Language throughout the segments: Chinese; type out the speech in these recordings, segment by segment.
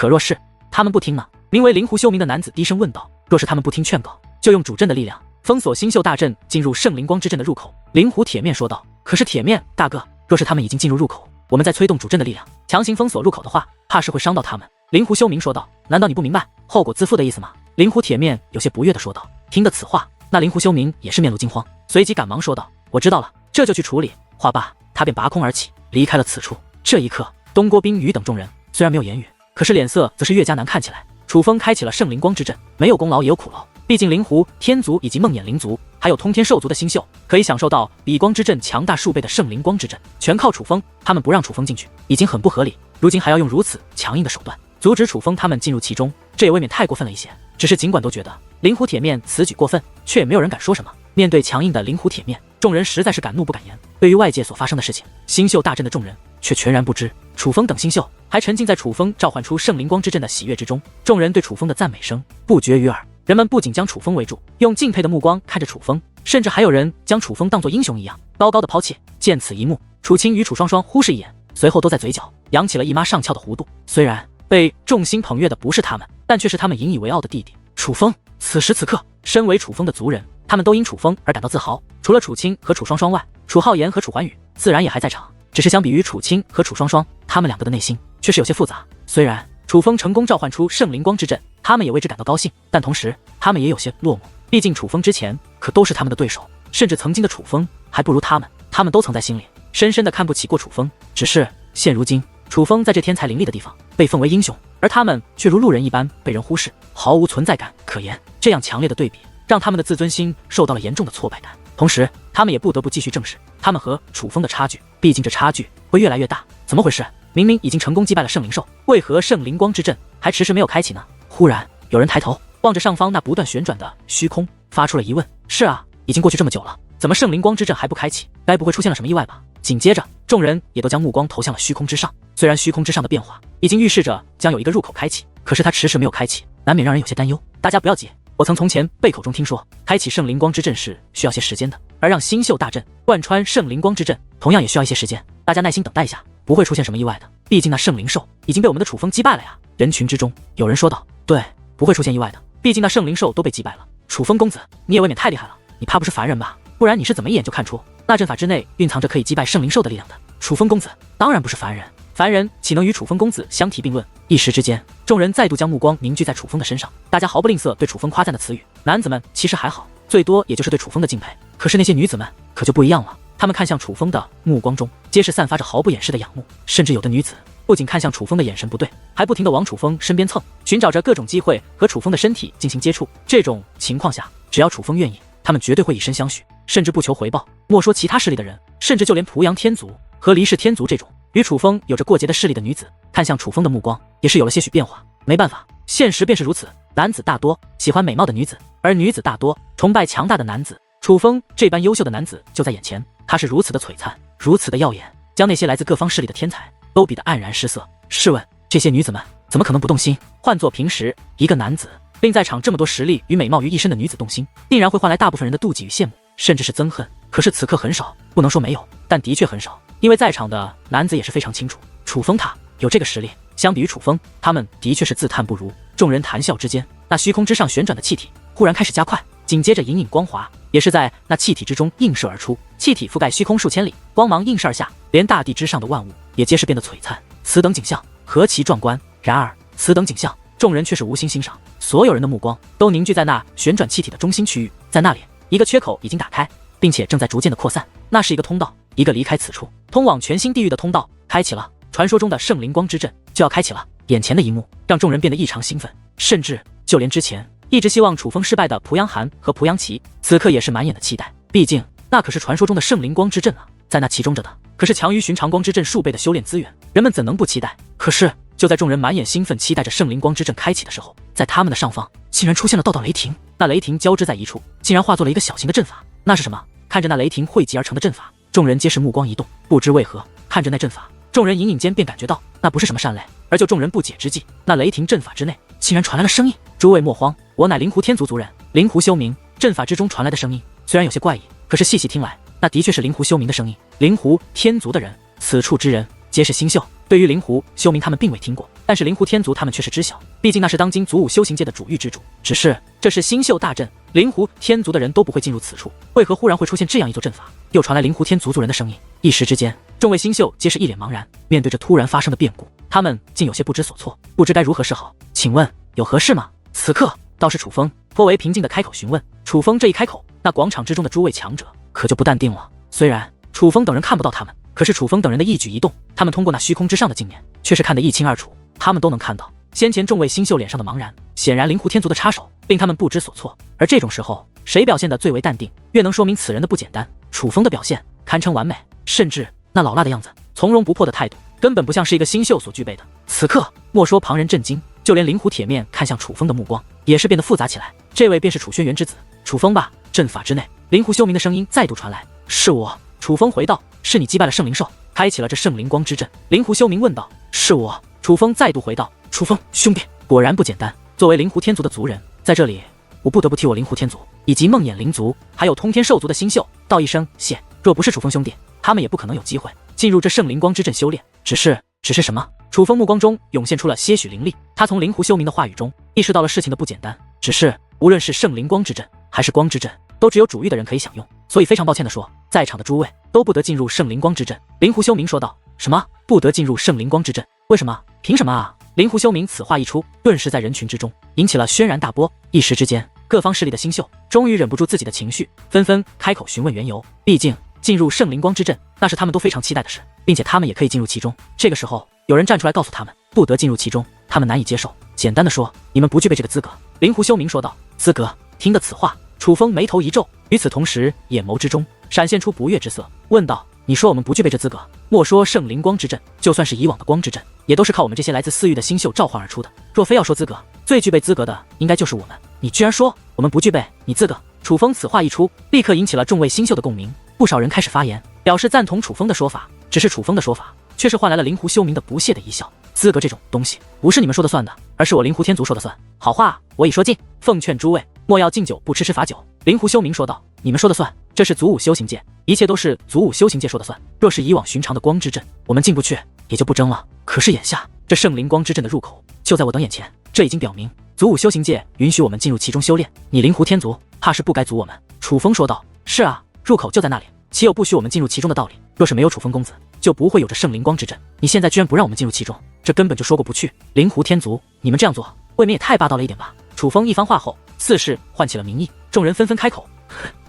可若是他们不听呢？名为灵狐修明的男子低声问道。若是他们不听劝告，就用主阵的力量封锁星宿大阵进入圣灵光之阵的入口。灵狐铁面说道。可是铁面大哥，若是他们已经进入入口，我们再催动主阵的力量强行封锁入口的话，怕是会伤到他们。灵狐修明说道。难道你不明白后果自负的意思吗？灵狐铁面有些不悦地说道。听得此话，那灵狐修明也是面露惊慌，随即赶忙说道。我知道了，这就去处理。话罢，他便拔空而起，离开了此处。这一刻，东郭冰雨等众人虽然没有言语，可是脸色则是越加难看起来。楚风开启了圣灵光之阵，没有功劳也有苦劳，毕竟灵狐天族以及梦魇灵族还有通天兽族的星宿可以享受到比光之阵强大数倍的圣灵光之阵，全靠楚风。他们不让楚风进去已经很不合理，如今还要用如此强硬的手段阻止楚风他们进入其中，这也未免太过分了一些。只是尽管都觉得灵狐铁面此举过分，却也没有人敢说什么。面对强硬的灵狐铁面，众人实在是敢怒不敢言。对于外界所发生的事情，星宿大阵的众人却全然不知。楚风等星宿还沉浸在楚风召唤出圣灵光之阵的喜悦之中，众人对楚风的赞美声不绝于耳。人们不仅将楚风围住，用敬佩的目光看着楚风，甚至还有人将楚风当作英雄一样高高的抛弃。见此一幕，楚青与楚双双忽视一眼，随后都在嘴角扬起了一抹上翘的弧度。虽然被众星捧月的不是他们，但却是他们引以为傲的弟弟楚风。此时此刻，身为楚风的族人，他们都因楚风而感到自豪。除了楚青和楚双双外，楚浩言和楚环宇自然也还在场。只是相比于楚青和楚双双，他们两个的内心却是有些复杂。虽然楚风成功召唤出圣灵光之阵，他们也为之感到高兴，但同时他们也有些落寞。毕竟楚风之前可都是他们的对手，甚至曾经的楚风还不如他们，他们都曾在心里深深的看不起过楚风。只是现如今，楚风在这天才凌厉的地方被奉为英雄，而他们却如路人一般被人忽视，毫无存在感可言。这样强烈的对比，让他们的自尊心受到了严重的挫败感。同时他们也不得不继续正视他们和楚风的差距，毕竟这差距会越来越大。怎么回事？明明已经成功击败了圣灵兽，为何圣灵光之阵还迟迟没有开启呢？忽然有人抬头望着上方那不断旋转的虚空，发出了疑问。是啊，已经过去这么久了，怎么圣灵光之阵还不开启？该不会出现了什么意外吧？紧接着众人也都将目光投向了虚空之上。虽然虚空之上的变化已经预示着将有一个入口开启，可是它迟迟没有开启，难免让人有些担忧。大家不要急，我从前辈口中听说，开启圣灵光之阵是需要些时间的，而让星宿大阵贯穿圣灵光之阵同样也需要一些时间，大家耐心等待一下，不会出现什么意外的。毕竟那圣灵兽已经被我们的楚风击败了呀。人群之中有人说道。对，不会出现意外的，毕竟那圣灵兽都被击败了。楚风公子，你也未免太厉害了，你怕不是凡人吧？不然你是怎么一眼就看出那阵法之内蕴藏着可以击败圣灵兽的力量的？楚风公子当然不是凡人，凡人岂能与楚风公子相提并论？一时之间，众人再度将目光凝聚在楚风的身上，大家毫不吝啬对楚风夸赞的词语。男子们其实还好，最多也就是对楚风的敬佩，可是那些女子们可就不一样了。她们看向楚风的目光中皆是散发着毫不掩饰的仰慕，甚至有的女子不仅看向楚风的眼神不对，还不停地往楚风身边蹭，寻找着各种机会和楚风的身体进行接触。这种情况下，只要楚风愿意，他们绝对会以身相许，甚至不求回报。莫说其他势力的人，甚至就连濮阳天族和黎氏天族这种与楚风有着过节的势力的女子，看向楚风的目光也是有了些许变化。没办法，现实便是如此，男子大多喜欢美貌的女子，而女子大多崇拜强大的男子。楚风这般优秀的男子就在眼前，他是如此的璀璨，如此的耀眼，将那些来自各方势力的天才都比得黯然失色。试问这些女子们怎么可能不动心？换作平时，一个男子令在场这么多实力与美貌于一身的女子动心，定然会换来大部分人的妒忌与羡慕，甚至是憎恨。可是此刻很少，不能说没有，但的确很少。因为在场的男子也是非常清楚，楚风他有这个实力，相比于楚风，他们的确是自叹不如。众人谈笑之间，那虚空之上旋转的气体忽然开始加快，紧接着隐隐光华也是在那气体之中映射而出，气体覆盖虚空数千里，光芒映射而下，连大地之上的万物也皆是变得璀璨。此等景象何其壮观！然而此等景象众人却是无心欣赏，所有人的目光都凝聚在那旋转气体的中心区域。在那里，一个缺口已经打开，并且正在逐渐的扩散，那是一个通道，一个离开此处通往全新地狱的通道开启了。传说中的圣灵光之阵就要开启了。眼前的一幕让众人变得异常兴奋，甚至就连之前一直希望楚风失败的濮阳寒和濮阳奇，此刻也是满眼的期待。毕竟那可是传说中的圣灵光之阵啊，在那其中着的可是强于寻常光之阵数倍的修炼资源，人们怎能不期待？可是就在众人满眼兴奋期待着圣灵光之阵开启的时候，在他们的上方竟然出现了道道雷霆，那雷霆交织在一处，竟然化作了一个小型的阵法。那是什么？看着那雷霆汇集而成的阵法，众人皆是目光一动，不知为何，看着那阵法，众人隐隐间便感觉到那不是什么善类。而就众人不解之际，那雷霆阵法之内竟然传来了声音：“诸位莫慌，我乃灵狐天族族人，灵狐修明。”阵法之中传来的声音虽然有些怪异，可是细细听来，那的确是灵狐修明的声音。灵狐天族的人，此处之人皆是星宿，对于灵狐修明他们并未听过，但是灵狐天族他们却是知晓，毕竟那是当今祖武修行界的主域之主。只是这是星宿大阵，灵狐天族的人都不会进入此处，为何忽然会出现这样一座阵法？又传来灵狐天族族人的声音，一时之间，众位星宿皆是一脸茫然，面对着突然发生的变故，他们竟有些不知所措，不知该如何是好。请问有何事吗？此刻倒是楚风颇为平静的开口询问。楚风这一开口，那广场之中的诸位强者可就不淡定了。虽然楚风等人看不到他们，可是楚风等人的一举一动，他们通过那虚空之上的镜面，却是看得一清二楚。他们都能看到先前众位星宿脸上的茫然，显然灵狐天族的插手令他们不知所措。而这种时候，谁表现得最为淡定，越能说明此人的不简单。楚风的表现堪称完美，甚至那老辣的样子，从容不迫的态度，根本不像是一个星宿所具备的。此刻，莫说旁人震惊，就连灵狐铁面看向楚风的目光也是变得复杂起来。这位便是楚轩辕之子楚风吧？阵法之内，灵狐修明的声音再度传来：“是我。”楚风回道：“是你击败了圣灵兽，开启了这圣灵光之阵。”灵狐修明问道：“是我。”楚风再度回道：“楚风兄弟，果然不简单。作为灵狐天族的族人，在这里我不得不替我灵狐天族以及梦魇灵族还有通天兽族的星宿道一声谢。若不是楚风兄弟，他们也不可能有机会进入这圣灵光之阵修炼。只是什么？”楚风目光中涌现出了些许凌厉，他从灵狐修明的话语中意识到了事情的不简单。只是无论是圣灵光之阵还是光之阵，都只有主域的人可以享用，所以非常抱歉地说，在场的诸位都不得进入圣灵光之阵。灵狐修明说道：“什么？不得进入圣灵光之阵？为什么？凭什么啊？”灵狐修明此话一出，顿时在人群之中引起了轩然大波。一时之间，各方势力的星宿终于忍不住自己的情绪，纷纷开口询问缘由。毕竟进入圣灵光之阵，那是他们都非常期待的事，并且他们也可以进入其中。这个时候，有人站出来告诉他们不得进入其中，他们难以接受。简单的说，你们不具备这个资格。灵狐修明说道。资格？听得此话，楚风眉头一皱，与此同时，眼眸之中闪现出不悦之色，问道：“你说我们不具备这资格？莫说圣灵光之阵，就算是以往的光之阵，也都是靠我们这些来自四域的星宿召唤而出的。若非要说资格，最具备资格的应该就是我们。你居然说我们不具备你资格！”楚风此话一出，立刻引起了众位星宿的共鸣，不少人开始发言，表示赞同楚风的说法。只是楚风的说法却是换来了灵狐修明的不屑的一笑。资格这种东西，不是你们说的算的，而是我灵狐天族说的算。好话我已说尽，奉劝诸位莫要敬酒不吃吃罚酒。灵狐修明说道：“你们说的算，这是祖武修行界，一切都是祖武修行界说的算。若是以往寻常的光之阵，我们进不去也就不争了。可是眼下这圣灵光之阵的入口就在我等眼前，这已经表明祖武修行界允许我们进入其中修炼。你灵狐天族怕是不该阻我们。”楚风说道：“是啊，入口就在那里，岂有不许我们进入其中的道理？若是没有楚风公子，就不会有这圣灵光之阵。你现在居然不让我们进入其中，这根本就说过不去。灵狐天族，你们这样做未免也太霸道了一点吧？”楚风一番话后，似是唤起了民意，众人纷纷开口：“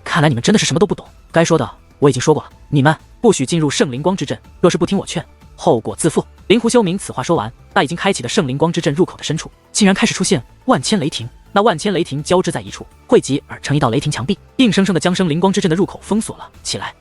看来你们真的是什么都不懂。该说的我已经说过了，你们不许进入圣灵光之阵，若是不听我劝，后果自负。”灵狐修明此话说完，那已经开启的圣灵光之阵入口的深处，竟然开始出现万千雷霆。那万千雷霆交织在一处，汇集而成一道雷霆墙壁，硬生生的将圣灵光之阵的入口封锁了起来。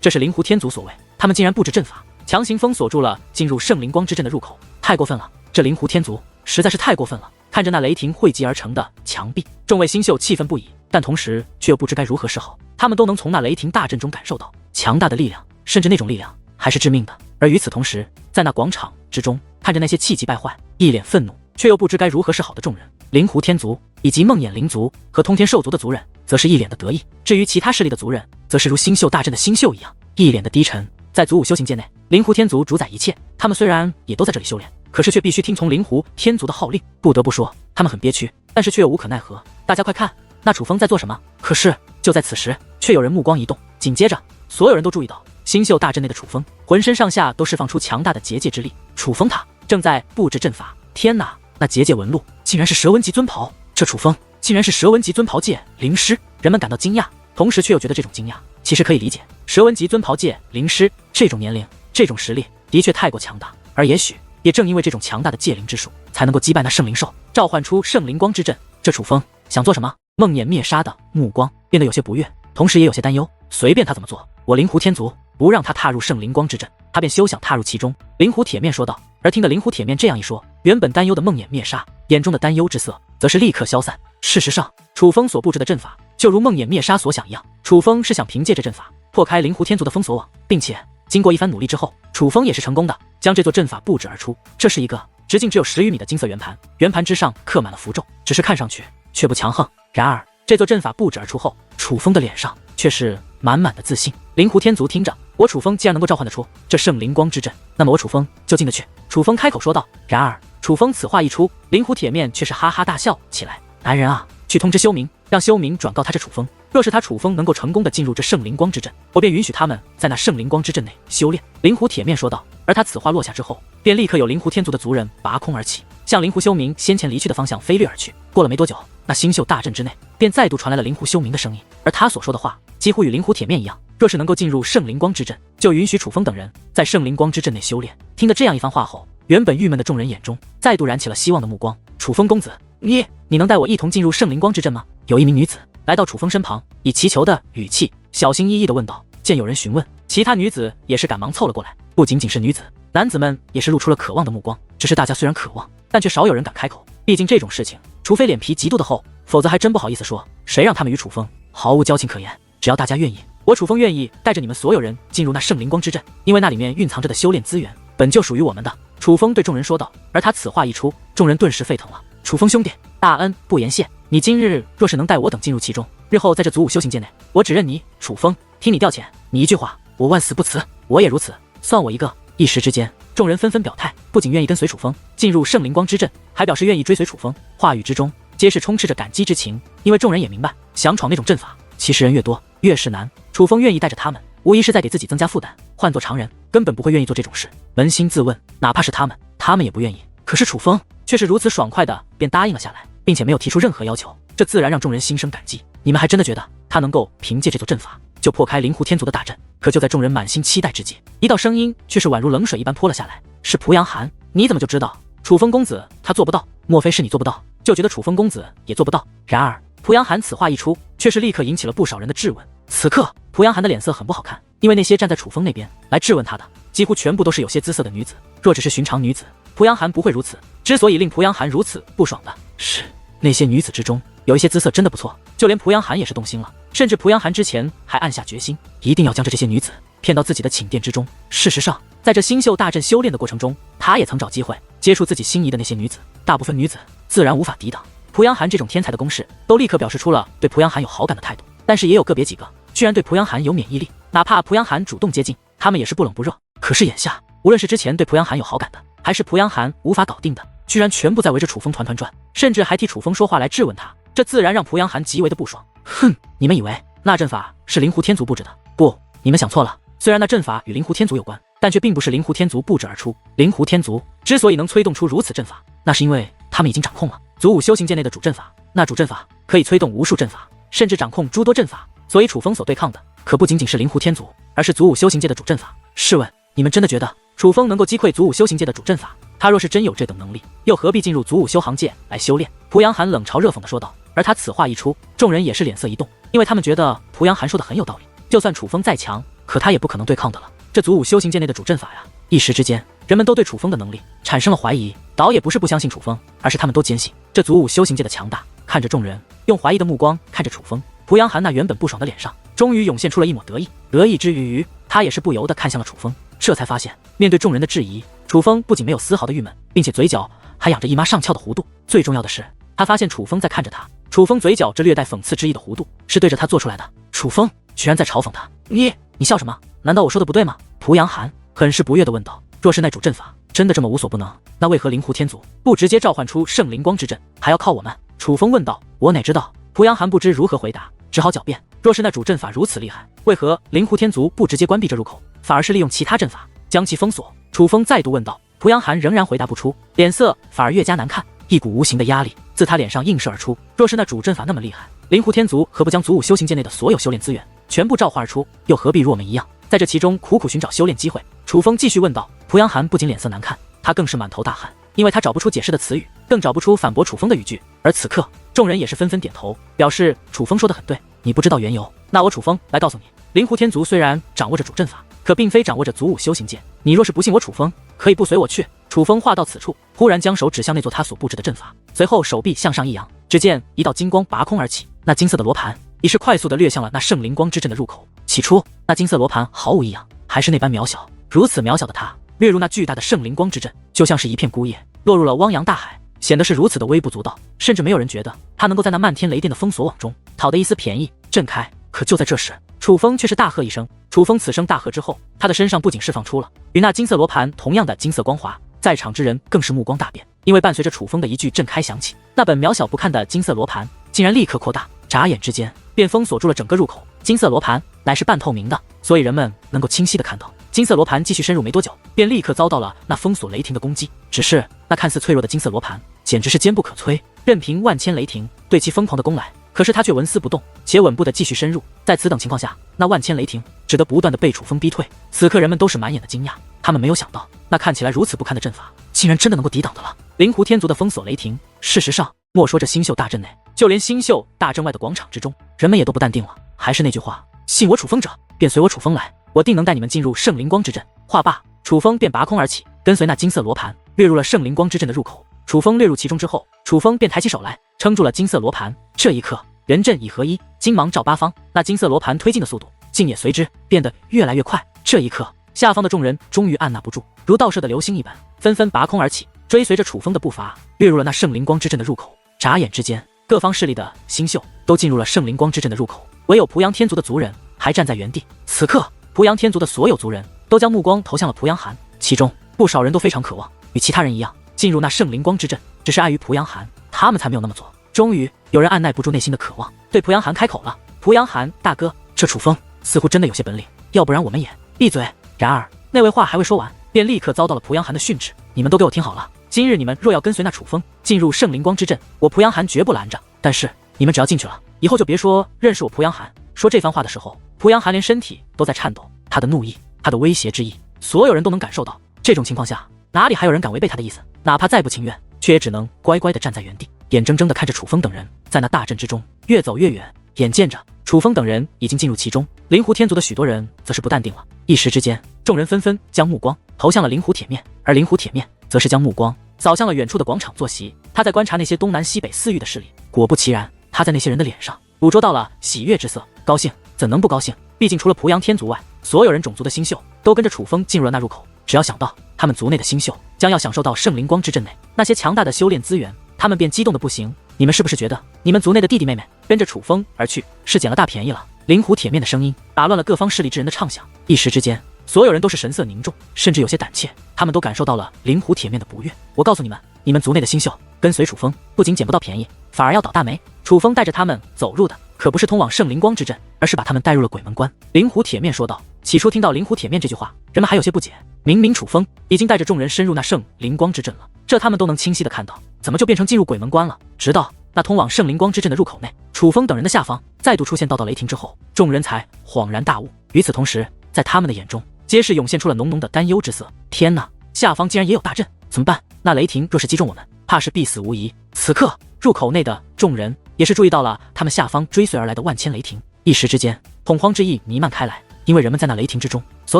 这是灵狐天族所为，他们竟然布置阵法，强行封锁住了进入圣灵光之阵的入口，太过分了！这灵狐天族实在是太过分了！看着那雷霆汇集而成的墙壁，众位星宿气愤不已，但同时却又不知该如何是好。他们都能从那雷霆大阵中感受到强大的力量，甚至那种力量还是致命的。而与此同时，在那广场之中，看着那些气急败坏、一脸愤怒却又不知该如何是好的众人，灵狐天族以及梦魇灵族和通天兽族的族人，则是一脸的得意。至于其他势力的族人，则是如星宿大阵的星宿一样，一脸的低沉。在祖武修行界内，灵狐天族主宰一切，他们虽然也都在这里修炼，可是却必须听从灵狐天族的号令。不得不说，他们很憋屈，但是却又无可奈何。大家快看，那楚风在做什么？可是就在此时，却有人目光一动，紧接着所有人都注意到，星宿大阵内的楚风浑身上下都释放出强大的结界之力。楚风他正在布置阵法。天哪，那结界纹路竟然是蛇纹级尊袍！这楚风竟然是蛇纹级尊袍界灵师！人们感到惊讶，同时却又觉得这种惊讶其实可以理解。蛇纹级尊袍界灵师这种年龄、这种实力的确太过强大，而也许也正因为这种强大的界灵之术，才能够击败那圣灵兽，召唤出圣灵光之阵。这楚风想做什么？梦魇灭杀的目光变得有些不悦，同时也有些担忧。随便他怎么做，我灵狐天族不让他踏入圣灵光之阵，他便休想踏入其中。灵狐铁面说道。而听得灵狐铁面这样一说，原本担忧的梦魇灭杀眼中的担忧之色则是立刻消散。事实上，楚风所布置的阵法就如梦魇灭杀所想一样，楚风是想凭借这阵法破开灵狐天族的封锁网，并且经过一番努力之后，楚风也是成功的将这座阵法布置而出。这是一个直径只有10余米的金色圆盘，圆盘之上刻满了符咒，只是看上去却不强横。然而这座阵法布置而出后，楚风的脸上却是满满的自信。灵狐天族听着，我楚风既然能够召唤得出这圣灵光之阵，那么我楚风就进得去。楚风开口说道。然而楚风此话一出，灵狐铁面却是哈哈大笑起来。男人啊，去通知修明，让修明转告他这楚风，若是他楚风能够成功的进入这圣灵光之阵，我便允许他们在那圣灵光之阵内修炼。灵狐铁面说道。而他此话落下之后，便立刻有灵狐天族的族人拔空而起，向灵狐修明先前离去的方向飞掠而去。过了没多久，那星宿大阵之内便再度传来了灵狐修明的声音，而他所说的话几乎与灵狐铁面一样，若是能够进入圣灵光之阵，就允许楚风等人在圣灵光之阵内修炼。听得这样一番话后，原本郁闷的众人眼中再度燃起了希望的目光。楚风公子，你能带我一同进入圣灵光之阵吗？有一名女子来到楚风身旁，以祈求的语气小心翼翼地问道。见有人询问，其他女子也是赶忙凑了过来。不仅仅是女子，男子们也是露出了渴望的目光。只是大家虽然渴望，但却少有人敢开口。毕竟这种事情，除非脸皮极度的厚，否则还真不好意思说。谁让他们与楚风毫无交情可言？只要大家愿意，我楚风愿意带着你们所有人进入那圣灵光之阵，因为那里面蕴藏着的修炼资源本就属于我们的。楚风对众人说道。而他此话一出，众人顿时沸腾了。楚风兄弟，大恩不言谢，你今日若是能带我等进入其中，日后在这祖武修行界内，我只认你楚风，听你调遣，你一句话，我万死不辞。我也如此，算我一个。一时之间，众人纷纷表态，不仅愿意跟随楚风进入圣灵光之阵，还表示愿意追随楚风。话语之中皆是充斥着感激之情，因为众人也明白，想闯那种阵法，其实人越多越是难。楚风愿意带着他们，无疑是在给自己增加负担。换做常人，根本不会愿意做这种事。扪心自问，哪怕是他们也不愿意。可是楚风却是如此爽快的便答应了下来，并且没有提出任何要求，这自然让众人心生感激。你们还真的觉得他能够凭借这座阵法就破开灵狐天族的大阵？可就在众人满心期待之际，一道声音却是宛如冷水一般泼了下来。是濮阳寒。你怎么就知道楚风公子他做不到？莫非是你做不到，就觉得楚风公子也做不到？然而濮阳寒此话一出，却是立刻引起了不少人的质问。此刻濮阳寒的脸色很不好看，因为那些站在楚风那边来质问他的，几乎全部都是有些姿色的女子。若只是寻常女子，濮阳寒不会如此。之所以令濮阳寒如此不爽的是，那些女子之中有一些姿色真的不错，就连濮阳寒也是动心了。甚至濮阳寒之前还暗下决心，一定要将这些女子骗到自己的寝殿之中。事实上，在这星宿大阵修炼的过程中，他也曾找机会接触自己心仪的那些女子。大部分女子自然无法抵挡濮阳寒这种天才的攻势，都立刻表示出了对濮阳寒有好感的态度。但是也有个别几个居然对濮阳寒有免疫力，哪怕濮阳寒主动接近，他们也是不冷不热。可是眼下，无论是之前对濮阳寒有好感的，还是濮阳寒无法搞定的，居然全部在围着楚风团团转，甚至还替楚风说话来质问他。这自然让濮阳寒极为的不爽。哼，你们以为那阵法是灵狐天族布置的？不，你们想错了。虽然那阵法与灵狐天族有关，但却并不是灵狐天族布置而出。灵狐天族之所以能催动出如此阵法，那是因为他们已经掌控了祖武修行界内的主阵法。那主阵法可以催动无数阵法，甚至掌控诸多阵法。所以楚风所对抗的可不仅仅是灵狐天族，而是祖武修行界的主阵法。试问你们真的觉得楚风能够击溃祖武修行界的主阵法？他若是真有这等能力，又何必进入祖武修行界来修炼？濮阳寒冷嘲热讽地说道。而他此话一出，众人也是脸色一动，因为他们觉得濮阳寒说的很有道理。就算楚风再强，可他也不可能对抗的了。这祖武修行界内的主阵法呀！一时之间，人们都对楚风的能力产生了怀疑，倒也不是不相信楚风，而是他们都坚信这祖武修行界的强大。看着众人用怀疑的目光看着楚风，濮阳寒那原本不爽的脸上终于涌现出了一抹得意。得意之余，他也是不由得看向了楚风，这才发现面对众人的质疑，楚风不仅没有丝毫的郁闷，并且嘴角还养着一妈上翘的弧度。最重要的是，他发现楚风在看着他，楚风嘴角这略带讽刺之意的弧度是对着他做出来的。楚风居然在嘲讽他，你笑什么？难道我说的不对吗？濮阳寒很是不悦地问道。若是那主阵法真的这么无所不能，那为何灵狐天族不直接召唤出圣灵光之阵，还要靠我们？楚风问道。我哪知道？濮阳寒不知如何回答，只好狡辩。若是那主阵法如此厉害，为何灵狐天族不直接关闭这入口，反而是利用其他阵法将其封锁？楚风再度问道。濮阳寒仍然回答不出，脸色反而越加难看，一股无形的压力自他脸上映射而出。若是那主阵法那么厉害，灵狐天族何不将祖武修行界内的所有修炼资源全部召唤而出，又何必如我们一样在这其中苦苦寻找修炼机会？楚风继续问道。濮阳寒不仅脸色难看，他更是满头大汗，因为他找不出解释的词语，更找不出反驳楚风的语句。而此刻众人也是纷纷点头，表示楚风说得很对。你不知道缘由，那我楚风来告诉你，灵狐天族虽然掌握着主阵法，可并非掌握着祖武修行界。你若是不信我楚风，可以不随我去。楚风话到此处，忽然将手指向那座他所布置的阵法，随后手臂向上一扬，只见一道金光拔空而起，那金色的罗盘已是快速地掠向了那圣灵光之阵的入口。起初那金色罗盘毫无异样，还是那般渺小，如此渺小的它掠入那巨大的圣灵光之阵，就像是一片孤叶落入了汪洋大海，显得是如此的微不足道，甚至没有人觉得它能够在那漫天雷电的封锁网中讨得一丝便宜。震开，可就在这时，楚风却是大喝一声。楚风此声大喝之后，他的身上不仅释放出了与那金色罗盘同样的金色光华，在场之人更是目光大变，因为伴随着楚风的一句震开响起，那本渺小不堪的金色罗盘竟然立刻扩大，眨眼之间便封锁住了整个入口。金色罗盘乃是半透明的，所以人们能够清晰地看到，金色罗盘继续深入没多久，便立刻遭到了那封锁雷霆的攻击。只是那看似脆弱的金色罗盘，简直是坚不可摧，任凭万千雷霆对其疯狂的攻来，可是他却纹丝不动，且稳步地继续深入。在此等情况下，那万千雷霆只得不断地被楚风逼退。此刻人们都是满眼的惊讶，他们没有想到，那看起来如此不堪的阵法，竟然真的能够抵挡的了灵狐天族的封锁雷霆。事实上，莫说这星宿大阵内，就连星宿大阵外的广场之中，人们也都不淡定了。还是那句话，信我楚风者，便随我楚风来，我定能带你们进入圣灵光之阵。话罢，楚风便拔空而起，跟随那金色罗盘掠入了圣灵光之阵的入口。楚风掠入其中之后，楚风便抬起手来，撑住了金色罗盘。这一刻，人阵已合一，金芒照八方，那金色罗盘推进的速度竟也随之变得越来越快。这一刻，下方的众人终于按捺不住，如倒射的流星一般，纷纷拔空而起，追随着楚风的步伐，掠入了那圣灵光之阵的入口。眨眼之间，各方势力的星宿都进入了圣灵光之阵的入口，唯有濮阳天族的族人还站在原地。此刻，濮阳天族的所有族人都将目光投向了濮阳寒，其中不少人都非常渴望与其他人一样进入那圣灵光之阵，只是碍于濮阳寒，他们才没有那么做。终于，有人按耐不住内心的渴望，对濮阳寒开口了：“濮阳寒大哥，这楚风似乎真的有些本领，要不然我们也……”闭嘴！然而那位话还未说完，便立刻遭到了濮阳寒的训斥：“你们都给我听好了，今日你们若要跟随那楚风进入圣灵光之阵，我濮阳寒绝不拦着。但是你们只要进去了，以后就别说认识我濮阳寒。”说这番话的时候，濮阳寒连身体都在颤抖，他的怒意，他的威胁之意，所有人都能感受到。这种情况下，哪里还有人敢违背他的意思？哪怕再不情愿，却也只能乖乖地站在原地，眼睁睁地看着楚风等人在那大阵之中越走越远。眼见着楚风等人已经进入其中，灵狐天族的许多人则是不淡定了。一时之间，众人纷纷将目光投向了灵狐铁面，而灵狐铁面则是将目光扫向了远处的广场坐席。他在观察那些东南西北四域的势力，果不其然，他在那些人的脸上捕捉到了喜悦之色。高兴怎能不高兴？毕竟除了濮阳天族外，所有人种族的星宿都跟着楚风进入了那入口。只要想到他们族内的星宿将要享受到圣灵光之阵内那些强大的修炼资源，他们便激动的不行。你们是不是觉得你们族内的弟弟妹妹跟着楚风而去是捡了大便宜了？灵狐铁面的声音打乱了各方势力之人的畅想。一时之间，所有人都是神色凝重，甚至有些胆怯，他们都感受到了灵狐铁面的不悦。我告诉你们，你们族内的星宿跟随楚风，不仅捡不到便宜，反而要倒大霉。楚风带着他们走入的可不是通往圣灵光之阵，而是把他们带入了鬼门关。灵狐铁面说道。起初听到灵狐铁面这句话，人们还有些不解，明明楚风已经带着众人深入那圣灵光之阵了，这他们都能清晰的看到，怎么就变成进入鬼门关了？直到那通往圣灵光之阵的入口内，楚风等人的下方再度出现道雷霆之后，众人才恍然大悟。与此同时，在他们的眼中皆是涌现出了浓浓的担忧之色。天哪，下方竟然也有大阵，怎么办？那雷霆若是击中我们，怕是必死无疑。此刻入口内的众人也是注意到了他们下方追随而来的万千雷霆，一时之间恐慌之意弥漫开来，因为人们在那雷霆之中所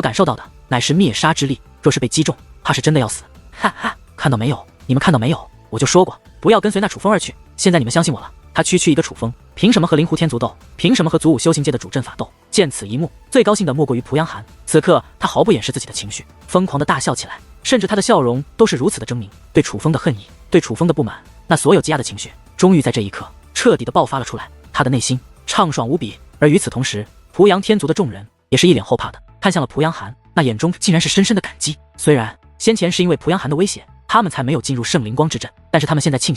感受到的乃是灭杀之力，若是被击中，怕是真的要死。哈哈，看到没有？你们看到没有？我就说过不要跟随那楚风而去，现在你们相信我了。他区区一个楚风，凭什么和灵狐天族斗？凭什么和祖武修行界的主阵法斗？见此一幕，最高兴的莫过于濮阳寒。此刻他毫不掩饰自己的情绪，疯狂的大笑起来，甚至他的笑容都是如此的狰狞。对楚风的恨意，对楚风的不满，那所有积压的情绪，终于在这一刻彻底的爆发了出来。他的内心畅爽无比。而与此同时，濮阳天族的众人也是一脸后怕的看向了濮阳寒，那眼中竟然是深深的感激。虽然先前是因为濮阳寒的威胁，他们才没有进入圣灵光之阵，但是他们现在庆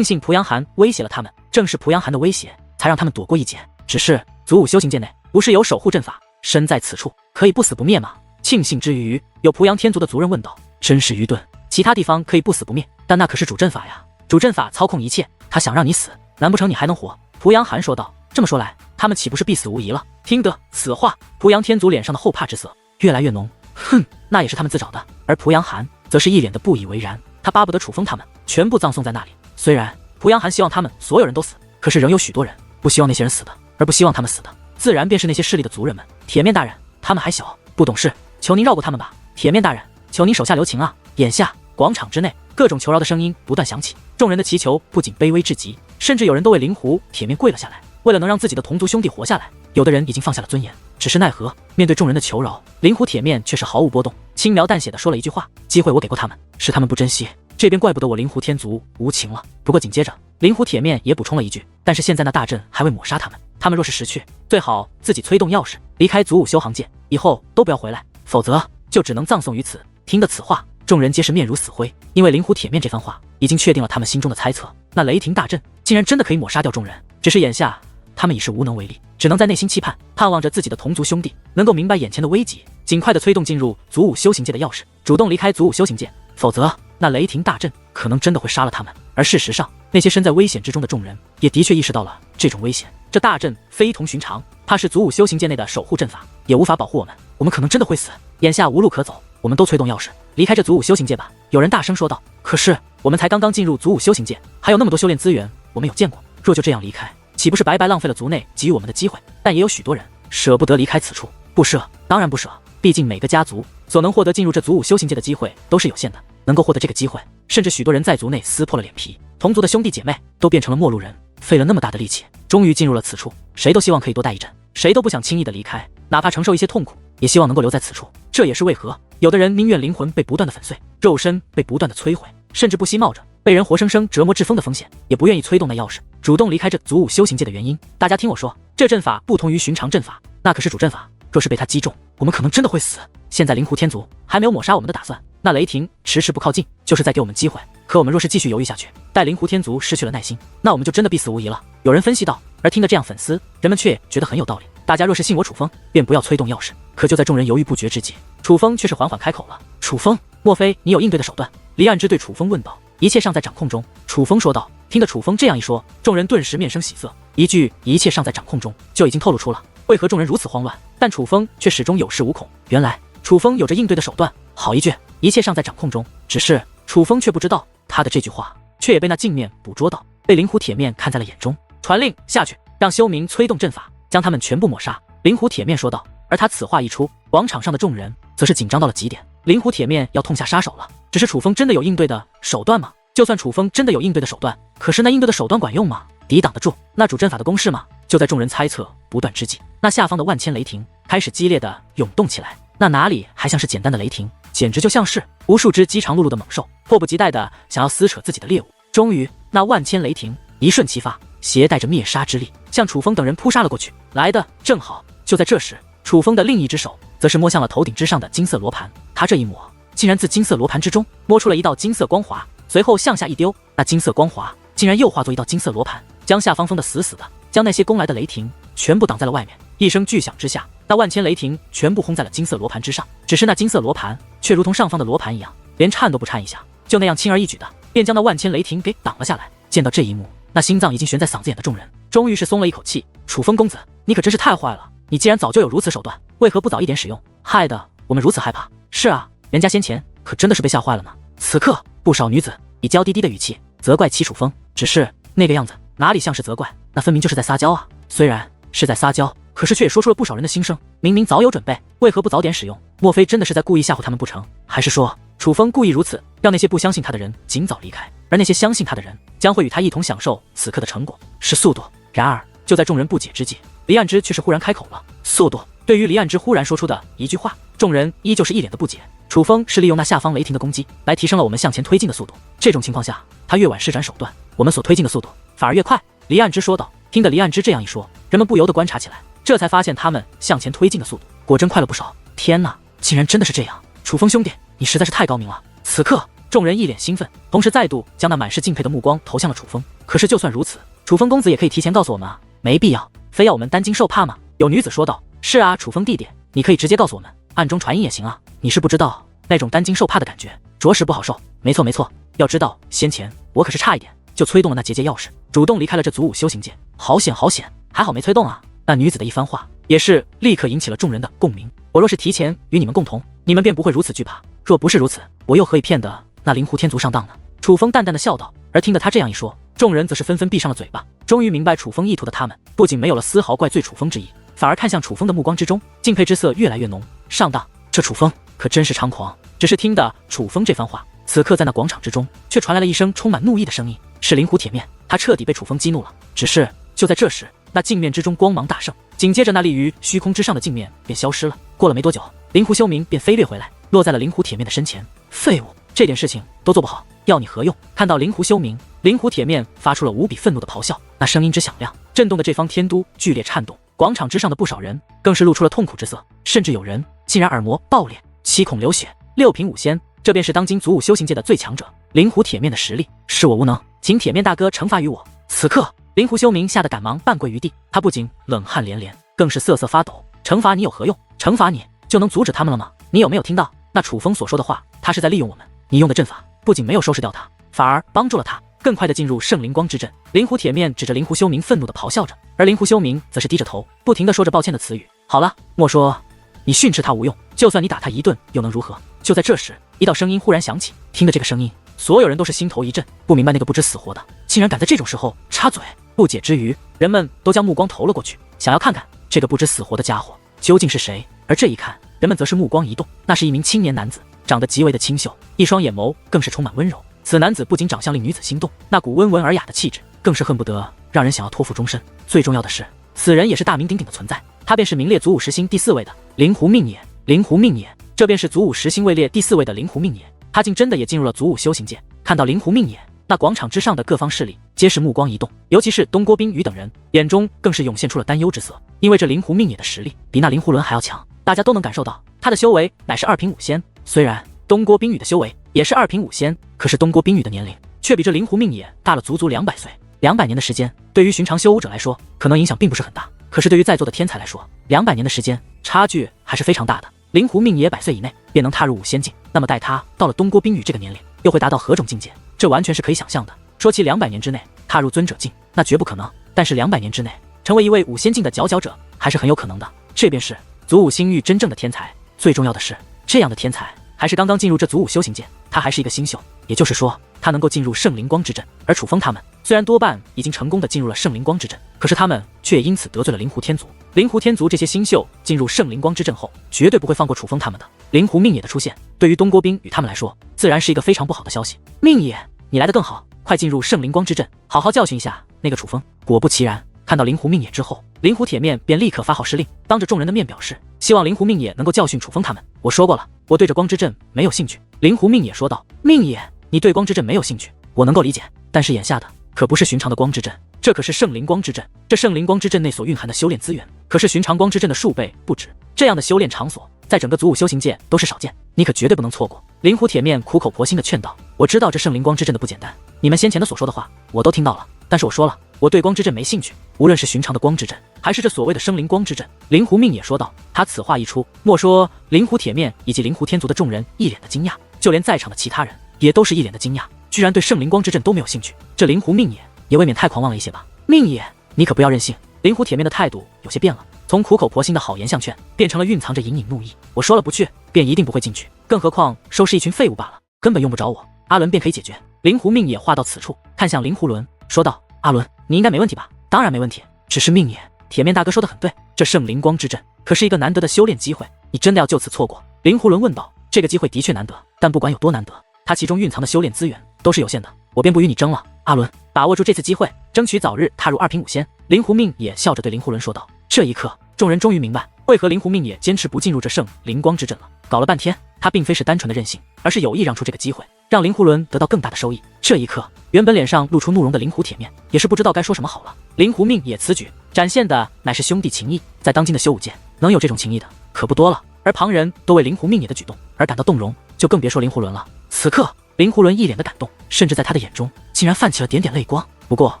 幸濮阳寒威胁了他们，正是濮阳寒的威胁才让他们躲过一劫。只是祖武修行界内不是有守护阵法，身在此处可以不死不灭吗？庆幸之余，有濮阳天族的族人问道。真是愚钝，其他地方可以不死不灭，但那可是主阵法呀，主阵法操控一切，他想让你死，难不成你还能活？濮阳寒说道。这么说来，他们岂不是必死无疑了？听得此话，濮阳天族脸上的后怕之色越来越浓。哼，那也是他们自找的。而濮阳寒则是一脸的不以为然，他巴不得楚风他们全部葬送在那里。虽然濮阳寒希望他们所有人都死，可是仍有许多人不希望那些人死的，而不希望他们死的，自然便是那些势力的族人们。铁面大人，他们还小，不懂事，求您绕过他们吧。铁面大人，求您手下留情啊！眼下广场之内，各种求饶的声音不断响起，众人的祈求不仅卑微至极，甚至有人都为灵狐铁面跪了下来。为了能让自己的同族兄弟活下来，有的人已经放下了尊严。只是奈何，面对众人的求饶，灵狐铁面却是毫无波动，轻描淡写的说了一句话：机会我给过他们，是他们不珍惜，这便怪不得我灵狐天族无情了。不过紧接着，灵狐铁面也补充了一句：但是现在那大阵还未抹杀他们，他们若是识趣，最好自己催动钥匙离开祖武修行界，以后都不要回来，否则就只能葬送于此。听得此话，众人皆是面如死灰，因为灵狐铁面这番话已经确定了他们心中的猜测。那雷霆大阵竟然真的可以抹杀掉众人，只是眼下他们已是无能为力，只能在内心期盼，盼望着自己的同族兄弟能够明白眼前的危急，尽快的催动进入祖武修行界的钥匙，主动离开祖武修行界，否则那雷霆大阵可能真的会杀了他们。而事实上，那些身在危险之中的众人也的确意识到了这种危险。这大阵非同寻常，怕是祖武修行界内的守护阵法，也无法保护我们，我们可能真的会死。眼下无路可走，我们都催动钥匙离开这祖武修行界吧。有人大声说道。可是我们才刚刚进入祖武修行界，还有那么多修炼资源，我们有见过，若就这样离开，岂不是白白浪费了族内给予我们的机会？但也有许多人舍不得离开此处，不舍，当然不舍。毕竟每个家族所能获得进入这祖武修行界的机会都是有限的，能够获得这个机会，甚至许多人在族内撕破了脸皮，同族的兄弟姐妹都变成了陌路人，费了那么大的力气，终于进入了此处，谁都希望可以多待一阵，谁都不想轻易的离开，哪怕承受一些痛苦，也希望能够留在此处。这也是为何有的人宁愿灵魂被不断的粉碎，肉身被不断的摧毁，甚至不惜冒着被人活生生折磨致疯的风险，也不愿意催动那钥匙，主动离开这祖武修行界的原因。大家听我说，这阵法不同于寻常阵法，那可是主阵法，若是被他击中，我们可能真的会死。现在灵狐天族还没有抹杀我们的打算，那雷霆迟迟不靠近，就是在给我们机会。可我们若是继续犹豫下去，待灵狐天族失去了耐心，那我们就真的必死无疑了。有人分析道。而听得这样粉丝，人们却觉得很有道理。大家若是信我楚风，便不要催动钥匙。可就在众人犹豫不决之际，楚风却是缓缓开口了。楚风，莫非你有应对的手段？离岸之对楚风问道。一切尚在掌控中，楚风说道。听得楚风这样一说，众人顿时面生喜色。一句一切尚在掌控中，就已经透露出了为何众人如此慌乱，但楚风却始终有恃无恐。原来楚风有着应对的手段。好一句一切尚在掌控中，只是楚风却不知道，他的这句话却也被那镜面捕捉到，被灵狐铁面看在了眼中。传令下去，让修明催动阵法，将他们全部抹杀。灵狐铁面说道。而他此话一出，广场上的众人则是紧张到了极点。灵狐铁面要痛下杀手了。只是楚风真的有应对的手段吗？就算楚风真的有应对的手段，可是那应对的手段管用吗？抵挡得住那主阵法的攻势吗？就在众人猜测不断之际，那下方的万千雷霆开始激烈的涌动起来。那哪里还像是简单的雷霆，简直就像是无数只饥肠辘辘的猛兽，迫不及待的想要撕扯自己的猎物。终于，那万千雷霆一瞬即发，携带着灭杀之力，向楚风等人扑杀了过去。来的正好。就在这时，楚风的另一只手则是摸向了头顶之上的金色罗盘，他这一摸，竟然自金色罗盘之中摸出了一道金色光华，随后向下一丢，那金色光华竟然又化作一道金色罗盘，将下方封得死死的，将那些攻来的雷霆全部挡在了外面。一声巨响之下，那万千雷霆全部轰在了金色罗盘之上，只是那金色罗盘却如同上方的罗盘一样，连颤都不颤一下，就那样轻而易举的便将那万千雷霆给挡了下来。见到这一幕，那心脏已经悬在嗓子眼的众人终于是松了一口气。楚风公子，你可真是太坏了，你既然早就有如此手段，为何不早一点使用？害得我们如此害怕。是啊，人家先前可真的是被吓坏了呢。此刻不少女子以娇滴滴的语气责怪齐楚风，只是那个样子哪里像是责怪，那分明就是在撒娇啊。虽然是在撒娇，可是却也说出了不少人的心声。明明早有准备，为何不早点使用？莫非真的是在故意吓唬他们不成？还是说楚风故意如此，让那些不相信他的人尽早离开，而那些相信他的人将会与他一同享受此刻的成果，是速度。然而就在众人不解之际，黎岸之却是忽然开口了。速度。对于黎岸之忽然说出的一句话，众人依旧是一脸的不解。楚风是利用那下方雷霆的攻击来提升了我们向前推进的速度，这种情况下，他越晚施展手段，我们所推进的速度反而越快。黎岸之说道。听得黎岸之这样一说，人们不由得观察起来，这才发现他们向前推进的速度果真快了不少。天哪，竟然真的是这样！楚风兄弟，你实在是太高明了。此刻众人一脸兴奋，同时再度将那满是敬佩的目光投向了楚风。可是就算如此，楚风公子也可以提前告诉我们啊，没必要非要我们担惊受怕吗？有女子说道。是啊，楚风弟弟，你可以直接告诉我们，暗中传音也行啊。你是不知道那种担惊受怕的感觉，着实不好受。没错没错，要知道先前我可是差一点就催动了那结界钥匙，主动离开了这祖武修行界，好险好险，还好没催动啊。那女子的一番话也是立刻引起了众人的共鸣。我若是提前与你们共同，你们便不会如此惧怕，若不是如此，我又何以骗得那灵狐天族上当呢？楚风淡淡的笑道。而听得他这样一说，众人则是纷纷闭上了嘴巴。终于明白楚风意图的他们，不仅没有了丝毫怪罪楚风之意，反而看向楚风的目光之中，敬佩之色越来越浓。上当，这楚风可真是猖狂。只是听得楚风这番话，此刻在那广场之中却传来了一声充满怒意的声音，是灵狐铁面，他彻底被楚风激怒了。只是就在这时，那镜面之中光芒大盛，紧接着那立于虚空之上的镜面便消失了。过了没多久，灵狐修明便飞掠回来，落在了灵狐铁面的身前。废物，这点事情都做不好，要你何用？看到灵狐修明，灵狐铁面发出了无比愤怒的咆哮，那声音之响亮，震动的这方天都剧烈颤动。广场之上的不少人更是露出了痛苦之色，甚至有人竟然耳膜爆裂，七孔流血。6品武仙，这便是当今祖武修行界的最强者。灵狐铁面的实力，是我无能，请铁面大哥惩罚于我。此刻，灵狐修明吓得赶忙半跪于地，他不仅冷汗连连，更是瑟瑟发抖。惩罚你有何用？惩罚你就能阻止他们了吗？你有没有听到那楚风所说的话？他是在利用我们。你用的阵法不仅没有收拾掉他，反而帮助了他更快地进入圣灵光之阵。灵狐铁面指着灵狐修明愤怒地咆哮着，而灵狐修明则是低着头，不停地说着抱歉的词语。好了，莫说你训斥他无用，就算你打他一顿又能如何？就在这时，一道声音忽然响起，听着这个声音，所有人都是心头一震，不明白那个不知死活的竟然敢在这种时候插嘴。不解之余，人们都将目光投了过去，想要看看这个不知死活的家伙究竟是谁。而这一看，人们则是目光一动，那是一名青年男子，长得极为的清秀，一双眼眸更是充满温柔。此男子不仅长相令女子心动，那股温文尔雅的气质更是恨不得让人想要托付终身。最重要的是，此人也是大名鼎鼎的存在，他便是名列祖武10星第4位的灵狐命也。灵狐命也，这便是祖武10星位列第4位的灵狐命也。他竟真的也进入了祖武修行界。看到灵狐命也，那广场之上的各方势力皆是目光一动，尤其是东郭冰羽等人眼中更是涌现出了担忧之色，因为这灵狐命也的实力比那灵狐伦还要强。大家都能感受到他的修为乃是2品武仙，虽然东郭冰羽的修为也是2品武仙，可是东郭冰羽的年龄却比这灵狐命也大了足足200岁。200年的时间，对于寻常修武者来说，可能影响并不是很大，可是对于在座的天才来说，200年的时间差距还是非常大的。灵狐命也100岁以内便能踏入武仙境，那么待他到了东郭冰羽这个年龄，又会达到何种境界？这完全是可以想象的。说其200年之内踏入尊者境，那绝不可能，但是200年之内成为一位武仙境的佼佼者，还是很有可能的。这便是祖武星域真正的天才。最重要的是，这样的天才还是刚刚进入这祖武修行界，他还是一个新秀，也就是说他能够进入圣灵光之阵。而楚风他们虽然多半已经成功的进入了圣灵光之阵，可是他们却也因此得罪了灵狐天族。灵狐天族这些新秀进入圣灵光之阵后，绝对不会放过楚风他们的。灵狐命也的出现，对于东郭冰与他们来说，自然是一个非常不好的消息。命也，你来得更好，快进入圣灵光之阵，好好教训一下那个楚风。果不其然，看到灵狐命也之后，灵狐铁面便立刻发号施令，当着众人的面表示，希望灵狐命也能够教训楚风他们。我说过了，我对这光之阵没有兴趣。灵狐命也说道。命也，你对光之阵没有兴趣，我能够理解，但是眼下的可不是寻常的光之阵，这可是圣灵光之阵。这圣灵光之阵内所蕴含的修炼资源，可是寻常光之阵的数倍不止。这样的修炼场所，在整个祖武修行界都是少见，你可绝对不能错过。灵狐铁面苦口婆心的劝道，我知道这圣灵光之阵的不简单，你们先前的所说的话我都听到了，但是我说了，我对光之阵没兴趣，无论是寻常的光之阵，还是这所谓的生灵光之阵。灵狐命也说道。他此话一出，莫说灵狐铁面以及灵狐天族的众人一脸的惊讶，就连在场的其他人也都是一脸的惊讶，居然对圣灵光之阵都没有兴趣。这灵狐命也未免太狂妄了一些吧？命也，你可不要任性。灵狐铁面的态度有些变了，从苦口婆心的好言相劝，变成了蕴藏着隐隐怒意。我说了不去，便一定不会进去，更何况收拾一群废物罢了，根本用不着我，阿伦便可以解决。灵狐命也话到此处，看向灵狐伦，说道：阿伦，你应该没问题吧？当然没问题，只是命也，铁面大哥说得很对，这圣灵光之阵可是一个难得的修炼机会，你真的要就此错过？灵狐伦问道。这个机会的确难得，但不管有多难得，它其中蕴藏的修炼资源都是有限的，我便不与你争了。阿伦，把握住这次机会，争取早日踏入2品武仙。灵狐命也笑着对灵狐伦说道。这一刻，众人终于明白为何灵狐命也坚持不进入这圣灵光之阵了。搞了半天，他并非是单纯的任性，而是有意让出这个机会，让灵狐伦得到更大的收益。这一刻，原本脸上露出怒容的灵狐铁面也是不知道该说什么好了。灵狐命也此举展现的乃是兄弟情谊，在当今的修武界，能有这种情谊的可不多了。而旁人都为灵狐命也的举动而感到动容，就更别说灵狐伦了。此刻，灵狐伦一脸的感动，甚至在他的眼中竟然泛起了点点泪光。不过，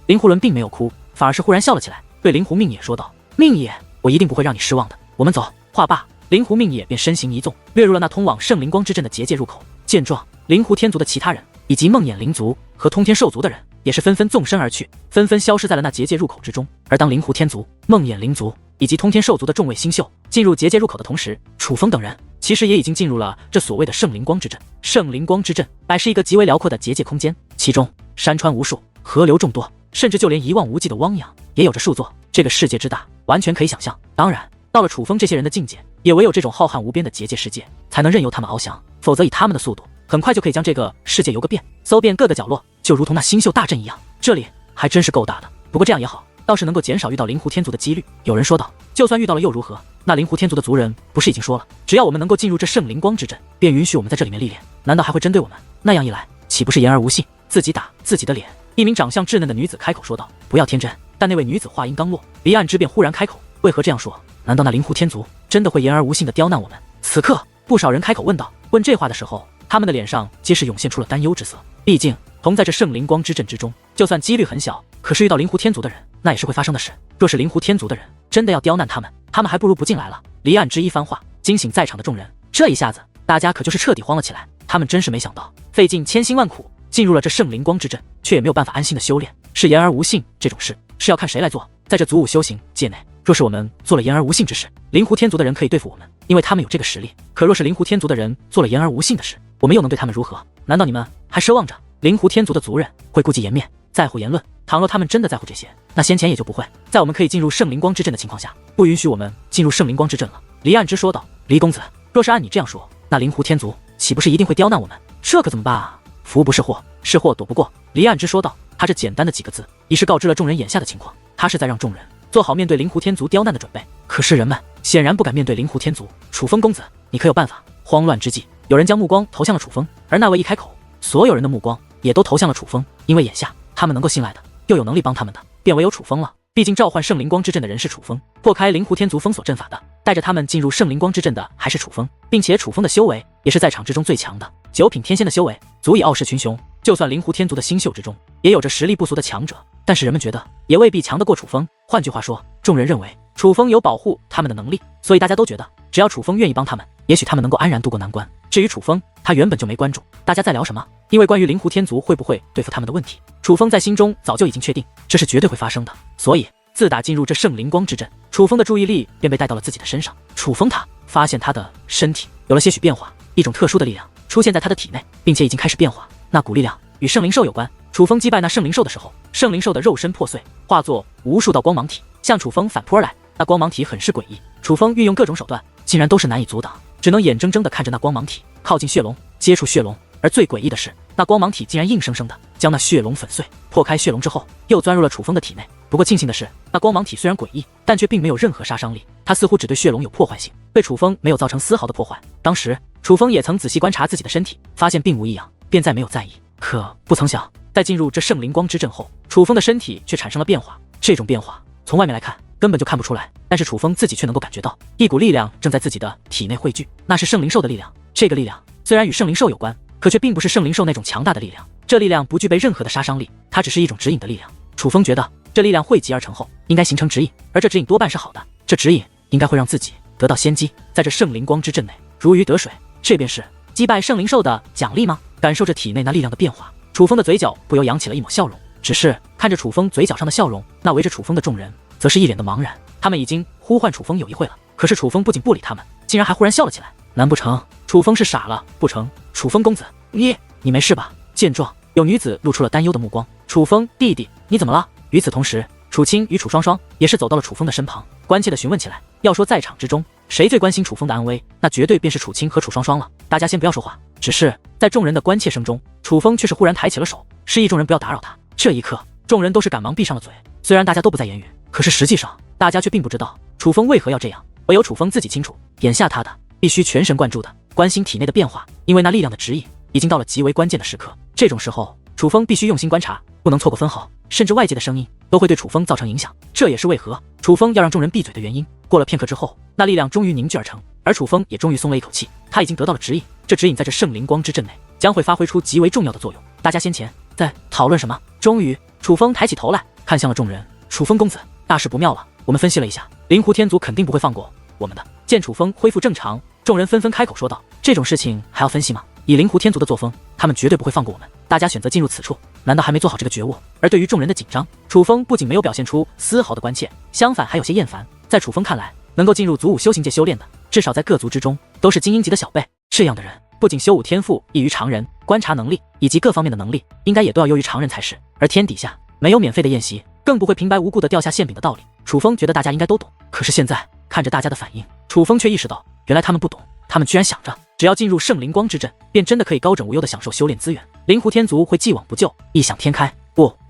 灵狐伦并没有哭，反而是忽然笑了起来，对灵狐命也说道：命也，我一定不会让你失望的，我们走。话罢，灵狐命也便身形一纵，跃入了那通往圣灵光之阵的结界入口。见状，灵狐天族的其他人以及梦魇灵族和通天兽族的人也是纷纷纵身而去，纷纷消失在了那结界入口之中。而当灵狐天族、梦魇灵族以及通天兽族的众位新秀进入结界入口的同时，楚风等人其实也已经进入了这所谓的圣灵光之阵。圣灵光之阵乃是一个极为辽阔的结界空间，其中山川无数，河流众多，甚至就连一望无际的汪洋也有着数座。这个世界之大，完全可以想象。当然，到了楚风这些人的境界，也唯有这种浩瀚无边的结界世界才能任由他们翱翔，否则以他们的速度，很快就可以将这个世界游个遍，搜遍各个角落，就如同那星宿大阵一样。这里还真是够大的。不过这样也好，倒是能够减少遇到灵狐天族的几率。有人说道，就算遇到了又如何？那灵狐天族的族人不是已经说了，只要我们能够进入这圣灵光之阵，便允许我们在这里面历练，难道还会针对我们？那样一来，岂不是言而无信，自己打自己的脸？一名长相稚嫩的女子开口说道：“不要天真。”但那位女子话音刚落，离岸之便忽然开口：“为何这样说？难道那灵狐天族真的会言而无信地刁难我们？”此刻，不少人开口问道。问这话的时候，他们的脸上皆是涌现出了担忧之色。毕竟，同在这圣灵光之阵之中，就算几率很小，可是遇到灵狐天族的人，那也是会发生的事。若是灵狐天族的人真的要刁难他们，他们还不如不进来了。离岸之一番话惊醒在场的众人，这一下子，大家可就是彻底慌了起来。他们真是没想到，费尽千辛万苦进入了这圣灵光之阵，却也没有办法安心的修炼。是言而无信这种事，是要看谁来做。在这祖武修行界内，若是我们做了言而无信之事，灵狐天族的人可以对付我们，因为他们有这个实力。可若是灵狐天族的人做了言而无信的事，我们又能对他们如何？难道你们还奢望着灵狐天族的族人会顾及颜面，在乎言论？倘若他们真的在乎这些，那先前也就不会在我们可以进入圣灵光之阵的情况下，不允许我们进入圣灵光之阵了。离岸之说道：“离公子，若是按你这样说，那灵狐天族岂不是一定会刁难我们？这可怎么办啊？福不是祸，是祸躲不过。”离岸之说道。他这简单的几个字，已是告知了众人眼下的情况。他是在让众人做好面对灵狐天族刁难的准备。可是人们显然不敢面对灵狐天族。楚风公子，你可有办法？慌乱之际，有人将目光投向了楚风，而那位一开口，所有人的目光也都投向了楚风，因为眼下他们能够信赖的，又有能力帮他们的，便唯有楚风了。毕竟召唤圣灵光之阵的人是楚风，破开灵狐天族封锁阵法的，带着他们进入圣灵光之阵的还是楚风，并且楚风的修为也是在场之中最强的，9品天仙的修为足以傲视群雄。就算灵狐天族的星宿之中，也有着实力不俗的强者，但是人们觉得也未必强得过楚风。换句话说，众人认为楚风有保护他们的能力，所以大家都觉得只要楚风愿意帮他们，也许他们能够安然度过难关。至于楚风，他原本就没关注大家在聊什么，因为关于灵狐天族会不会对付他们的问题，楚风在心中早就已经确定这是绝对会发生的。所以自打进入这圣灵光之阵，楚风的注意力便被带到了自己的身上。楚风他发现他的身体有了些许变化，一种特殊的力量出现在他的体内，并且已经开始变化。那股力量与圣灵兽有关。楚风击败那圣灵兽的时候，圣灵兽的肉身破碎，化作无数道光芒体向楚风反扑而来。那光芒体很是诡异，楚风运用各种手段，竟然都是难以阻挡，只能眼睁睁地看着那光芒体靠近血龙，接触血龙。而最诡异的是，那光芒体竟然硬生生的将那血龙粉碎。破开血龙之后，又钻入了楚风的体内。不过庆幸的是，那光芒体虽然诡异，但却并没有任何杀伤力，它似乎只对血龙有破坏性，对楚风没有造成丝毫的破坏。当时楚风也曾仔细观察自己的身体，发现并无异样，便再没有在意。可不曾想，在进入这圣灵光之阵后，楚风的身体却产生了变化。这种变化从外面来看根本就看不出来，但是楚风自己却能够感觉到一股力量正在自己的体内汇聚，那是圣灵兽的力量。这个力量虽然与圣灵兽有关，可却并不是圣灵兽那种强大的力量，这力量不具备任何的杀伤力，它只是一种指引的力量。楚风觉得这力量汇集而成后，应该形成指引，而这指引多半是好的，这指引应该会让自己得到先机，在这圣灵光之阵内如鱼得水，这便是击败圣灵兽的奖励吗？感受着体内那力量的变化，楚风的嘴角不由扬起了一抹笑容。只是看着楚风嘴角上的笑容，那围着楚风的众人则是一脸的茫然。他们已经呼唤楚风有一会了，可是楚风不仅不理他们，竟然还忽然笑了起来。难不成楚风是傻了？不成，楚风公子，你没事吧？见状，有女子露出了担忧的目光。楚风弟弟，你怎么了？与此同时，楚青与楚双双也是走到了楚风的身旁，关切地询问起来。要说在场之中谁最关心楚风的安危，那绝对便是楚青和楚双双了。大家先不要说话，只是在众人的关切声中，楚风却是忽然抬起了手，示意众人不要打扰他。这一刻，众人都是赶忙闭上了嘴。虽然大家都不再言语，可是实际上大家却并不知道楚风为何要这样，唯有楚风自己清楚。眼下他的必须全神贯注的关心体内的变化，因为那力量的指引已经到了极为关键的时刻。这种时候，楚风必须用心观察，不能错过分毫，甚至外界的声音都会对楚风造成影响。这也是为何楚风要让众人闭嘴的原因。过了片刻之后，那力量终于凝聚而成，而楚风也终于松了一口气。他已经得到了指引，这指引在这圣灵光之阵内将会发挥出极为重要的作用。大家先前在讨论什么？终于，楚风抬起头来看向了众人。楚风公子，大事不妙了。我们分析了一下，灵狐天族肯定不会放过我们的。见楚风恢复正常，众人纷纷开口说道：“这种事情还要分析吗？以灵狐天族的作风，他们绝对不会放过我们。大家选择进入此处，难道还没做好这个觉悟？”而对于众人的紧张，楚风不仅没有表现出丝毫的关切，相反还有些厌烦。在楚风看来，能够进入祖武修行界修炼的，至少在各族之中都是精英级的小辈。这样的人，不仅修武天赋异于常人，观察能力以及各方面的能力，应该也都要优于常人才是。而天底下没有免费的宴席，更不会平白无故的掉下馅饼的道理。楚风觉得大家应该都懂，可是现在看着大家的反应，楚风却意识到，原来他们不懂。他们居然想着，只要进入圣灵光之阵，便真的可以高枕无忧的享受修炼资源。灵狐天族会既往不咎，异想天开。